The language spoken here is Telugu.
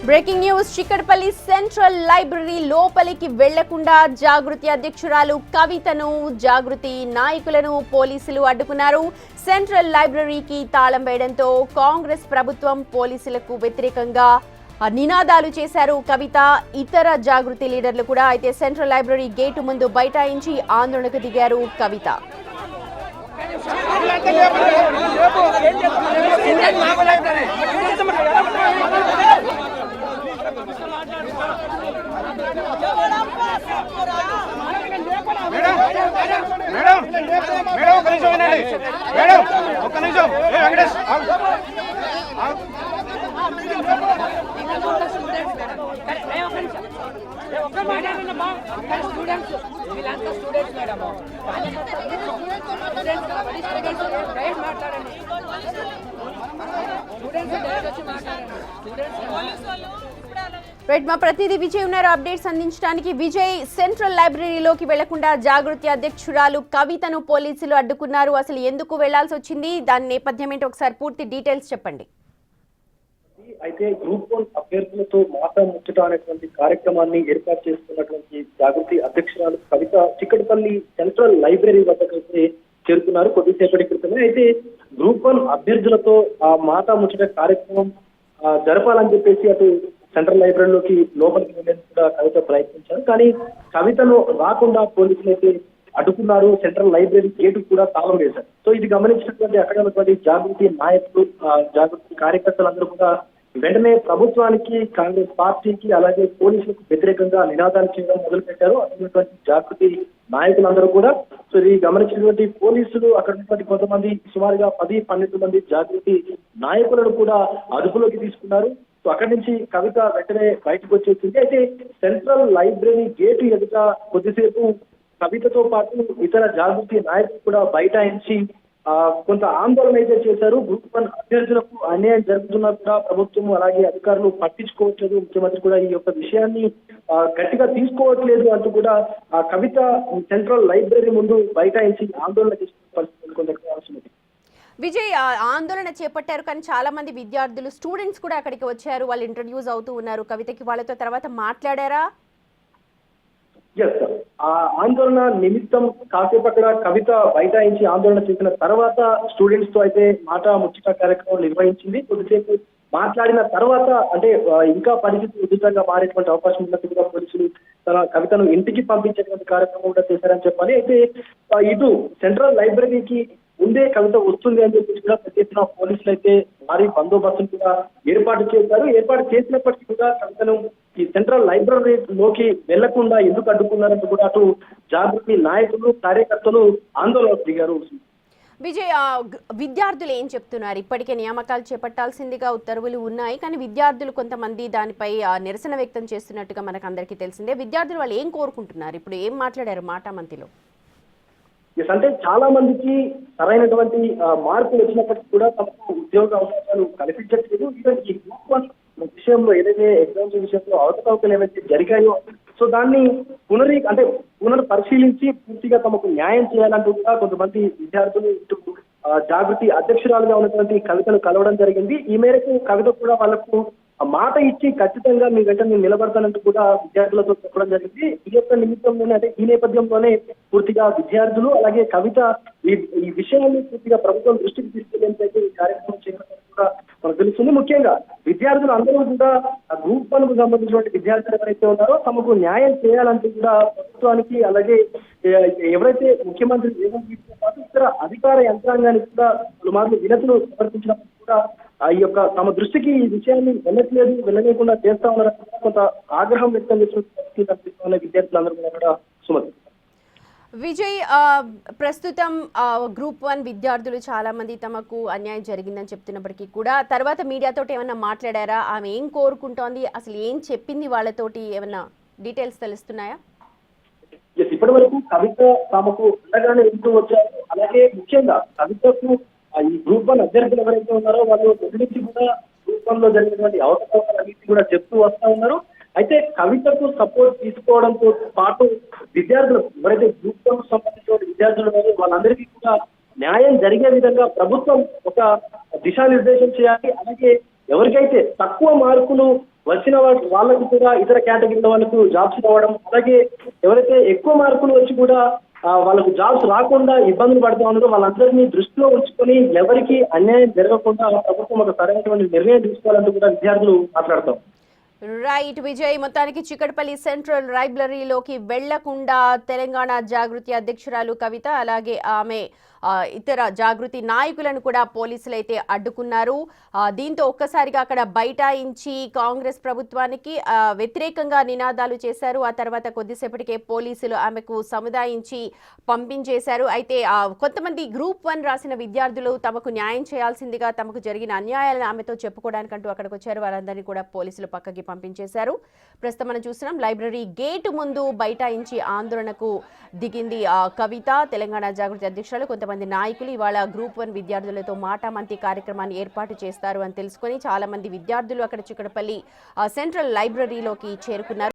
Breaking news Chikkadpally central library లోపలికి వెళ్లకుండా జాగృతి అధ్యక్షురాలు కవితను జాగృతి నాయకులను పోలీసులు అడ్డుకున్నారు. సెంట్రల్ లైబ్రరీకి తాళం వేయడంతో కాంగ్రెస్ ప్రభుత్వం పోలీసులకు వ్యతిరేకంగా నినాదాలు చేశారు కవిత, ఇతర జాగృతి లీడర్లు కూడా. అయితే సెంట్రల్ లైబ్రరీ గేటు ముందు బైఠాయించి ఆందోళనకు దిగారు కవిత. మా ప్రతినిధి విజయ్ ఉన్నారు అప్డేట్స్ అందించడానికి. విజయ్, సెంట్రల్ లైబ్రరీలోకి వెళ్లకుండా జాగృతి అధ్యక్షురాలు కవితను పోలీసులు అడ్డుకున్నారు. అసలు ఎందుకు వెళ్లాల్సి వచ్చింది, దాని నేపథ్యం ఏంటి, ఒకసారి పూర్తి డీటెయిల్స్ చెప్పండి. అయితే గ్రూప్ 1 అభ్యర్థులతో మాట ముచ్చట అనేటువంటి కార్యక్రమాన్ని ఏర్పాటు చేసుకున్నటువంటి జాగృతి అధ్యక్షురాలు కవిత చిక్కడపల్లి సెంట్రల్ లైబ్రరీ వద్దకు అయితే చేరుకున్నారు కొద్దిసేపటి క్రితమే. అయితే గ్రూప్ 1 అభ్యర్థులతో ఆ మాట ముచ్చట కార్యక్రమం జరపాలని చెప్పేసి అటు సెంట్రల్ లైబ్రరీలోకి లోపలికి వెళ్ళేందుకు కూడా కవిత ప్రయత్నించారు. కానీ కవితను రాకుండా పోలీసులు అయితే అడ్డుకున్నారు. సెంట్రల్ లైబ్రరీ గేటు కూడా తాళం వేశారు. సో ఇది గమనించినటువంటి అక్కడ ఉన్నటువంటి జాగృతి నాయకులు, జాగృతి కార్యకర్తలందరూ కూడా వెంటనే ప్రభుత్వానికి, కాంగ్రెస్ పార్టీకి, అలాగే పోలీసులకు వ్యతిరేకంగా నినాదాలు చేయడం మొదలు పెట్టారు. అటువంటి జాగృతి నాయకులందరూ కూడా. సో ఇది గమనించినటువంటి పోలీసులు అక్కడ ఉన్నటువంటి కొంతమంది సుమారుగా 10-12 మంది జాగృతి నాయకులను కూడా అదుపులోకి తీసుకున్నారు. సో అక్కడి నుంచి కవిత వెంటనే బయటకు వచ్చేసింది. అయితే సెంట్రల్ లైబ్రరీ గేటు ఎదుట కొద్దిసేపు కవితతో పాటు ఇతర జాగృతి నాయకులు కూడా బైఠాయించి కొంత ఆందోళన అయితే చేశారు. గ్రూప్ 1 అభ్యర్థులకు అన్యాయం జరుగుతున్నా కూడా ప్రభుత్వం అలాగే అధికారులు పట్టించుకోవట్లేదు, ముఖ్యమంత్రి కూడా ఈ యొక్క విషయాన్ని గట్టిగా తీసుకోవట్లేదు అంటూ కూడా ఆ కవిత సెంట్రల్ లైబ్రరీ ముందు బైఠాయించి ఆందోళన చేస్తున్న పరిస్థితి కొంత అవసరం. విజయ్, ఆందోళన చేపట్టారు కానీ చాలా మంది విద్యార్థులు, స్టూడెంట్స్ కూడా అక్కడికి వచ్చారు, వాళ్ళు ఇంట్రడ్యూస్ అవుతూ ఉన్నారు కవితకి. వాళ్ళతో తర్వాత మాట్లాడారా? ఆ ఆందోళన నిమిత్తం కాసేపు అక్కడ కవిత బైఠాయించి ఆందోళన చేసిన తర్వాత స్టూడెంట్స్ తో అయితే మాట ముచ్చట కార్యక్రమం నిర్వహించింది. కొద్దిసేపు మాట్లాడిన తర్వాత అంటే ఇంకా పరిస్థితి ఉధృతంగా మారేటువంటి అవకాశం ఉన్నట్టు కూడా పోలీసులు తన కవితను ఇంటికి పంపించేటువంటి కార్యక్రమం కూడా చేశారని చెప్పాలి. అయితే ఇటు సెంట్రల్ లైబ్రరీకి ముందే కవిత వస్తుంది అని చెప్పేసి కూడా పెద్ద ఎత్తున పోలీసులు అయితే భారీ బందోబస్తును కూడా ఏర్పాటు చేశారు. ఏర్పాటు చేసినప్పటికీ కూడా కవితను ఈ సెంట్రల్ లైబ్రరీలోకి వెళ్లకుండా ఎందుకు అడ్డుకున్నారంటూ కూడా అటు జాగృతి నాయకులు, కార్యకర్తలు ఆందోళనకు దిగారు. విజయ్, విద్యార్థులు ఏం చెప్తున్నారు? ఇప్పటికే నియామకాలు చేపట్టాల్సిందిగా ఉత్తర్వులు ఉన్నాయి, కానీ విద్యార్థులు కొంతమంది దానిపై నిరసన వ్యక్తం చేస్తున్నట్టుగా మనకు అందరికీ తెలిసిందే. విద్యార్థులు వాళ్ళు ఏం కోరుకుంటున్నారు? ఇప్పుడు ఏం మాట్లాడారు మాటామంతిలో? అంటే చాలా మందికి సరైనటువంటి మార్పులు వచ్చినప్పటికీ కూడా తమకు ఉద్యోగ అవకాశాలు కల్పించట్లేదు. ఈ గ్రూప్ 1 విషయంలో ఏదైతే ఎగ్జామ్స్ విషయంలో అవకతవకలు ఏవైతే జరిగాయో సో దాన్ని పునర్పరిశీలించి పూర్తిగా తమకు న్యాయం చేయాలంటూ కూడా కొంతమంది విద్యార్థులు ఇటు జాగృతి అధ్యక్షురాలుగా ఉన్నటువంటి కవితను కలవడం జరిగింది. ఈ మేరకు కవిత కూడా వాళ్లకు మాట ఇచ్చి ఖచ్చితంగా మీ వెంట నేను నిలబడతానంటూ కూడా విద్యార్థులతో చెప్పడం జరిగింది. ఈ యొక్క నిమిత్తంలోనే అంటే ఈ నేపథ్యంలోనే పూర్తిగా విద్యార్థులు అలాగే కవిత ఈ విషయాన్ని పూర్తిగా ప్రభుత్వం దృష్టికి తీసుకెళ్లేందుకైతే ఈ కార్యక్రమం చేయడం కూడా మనకు తెలుస్తుంది. ముఖ్యంగా విద్యార్థులు అందరూ కూడా గ్రూప్ 1కు సంబంధించినటువంటి విద్యార్థులు ఎవరైతే ఉన్నారో తమకు న్యాయం చేయాలంటూ కూడా ప్రభుత్వానికి అలాగే ఎవరైతే ముఖ్యమంత్రి రేవంత్ రెడ్డితో పాటు ఇతర అధికార యంత్రాంగానికి కూడా పలుమార్లు వినతులు సమర్పించినప్పుడు కూడా ఈ యొక్క తమ దృష్టికి ఈ విషయాన్ని వెళ్ళలేకుండా చేస్తా ఉన్నారని కొంత ఆగ్రహం వ్యక్తం చేసిన విద్యార్థులందరూ కూడా సుమతి. విజయ్, ప్రస్తుతం గ్రూప్ 1 విద్యార్థులు చాలా మంది తమకు అన్యాయం జరిగిందని చెప్తున్నప్పటికీ కూడా తర్వాత మీడియాతో ఏమన్నా మాట్లాడారా? ఆమె ఏం కోరుకుంటోంది, అసలు ఏం చెప్పింది వాళ్ళతోటి, ఏమన్నా డీటెయిల్స్ తెలుస్తున్నాయా? ఇప్పటి వరకు కవిత తమకు ఉండగానే ఉంటూ వచ్చారు. అలాగే ముఖ్యంగా కవితకు ఈ గ్రూప్ 1 అభ్యర్థులు ఎవరైతే ఉన్నారో వాళ్ళు నుంచి కూడా గ్రూప్ 1 లో జరిగినటువంటి అవకతవకలన్నింటినీ కూడా చెప్తూ వస్తా ఉన్నారు. అయితే కవితకు సపోర్ట్ తీసుకోవడంతో పాటు విద్యార్థులకు ఎవరైతే గ్రూప్ 1 సంబంధించిన విద్యార్థులు వాళ్ళందరికీ కూడా న్యాయం జరిగే విధంగా ప్రభుత్వం ఒక దిశానిర్దేశం చేయాలి. అలాగే ఎవరికైతే తక్కువ మార్కులు వచ్చిన వాళ్ళకు కూడా ఇతర కేటగిరీల వాళ్ళకు జాబ్స్ రావడం, అలాగే ఎవరైతే ఎక్కువ మార్కులు వచ్చి కూడా వాళ్ళకు జాబ్స్ రాకుండా ఇబ్బందులు పడుతూ ఉన్నారో వాళ్ళందరినీ దృష్టిలో ఉంచుకొని ఎవరికి అన్యాయం జరగకుండా ప్రభుత్వం ఒక సరైనటువంటి నిర్ణయం తీసుకోవాలంటూ కూడా విద్యార్థులు మాట్లాడతాం. రైట్ విజయ్, మొత్తానికి చిక్కడపల్లి సెంట్రల్ లైబ్రరీలోకి వెళ్లకుండా తెలంగాణ జాగృతి అధ్యక్షురాలు కవిత అలాగే ఆమె ఇతర జాగృతి నాయకులను కూడా పోలీసులు అయితే అడ్డుకున్నారు. దీంతో ఒక్కసారిగా అక్కడ బైఠాయించి కాంగ్రెస్ ప్రభుత్వానికి వ్యతిరేకంగా నినాదాలు చేశారు. ఆ తర్వాత కొద్దిసేపటికే పోలీసులు ఆమెకు సముదాయించి పంపించేశారు. అయితే కొంతమంది గ్రూప్ 1 రాసిన విద్యార్థులు తమకు న్యాయం చేయాల్సిందిగా, తమకు జరిగిన అన్యాయాలను ఆమెతో చెప్పుకోవడానికంటూ అక్కడికి వచ్చారు. వారందరినీ కూడా పోలీసులు పక్కకి పంపించేశారు. ప్రస్తుతం మనం చూస్తున్నాం లైబ్రరీ గేటు ముందు బైఠాయించి ఆందోళనకు దిగింది కవిత, తెలంగాణ జాగృతి అధ్యక్షురాలు. కొంతమంది నాయకులు ఇవాళ గ్రూప్ 1 విద్యార్థులతో మాటామంతి కార్యక్రమాన్ని ఏర్పాటు చేస్తారు అని తెలుసుకొని చాలా మంది విద్యార్థులు అక్కడ చిక్కడపల్లి సెంట్రల్ లైబ్రరీలోకి చేరుకున్నారు.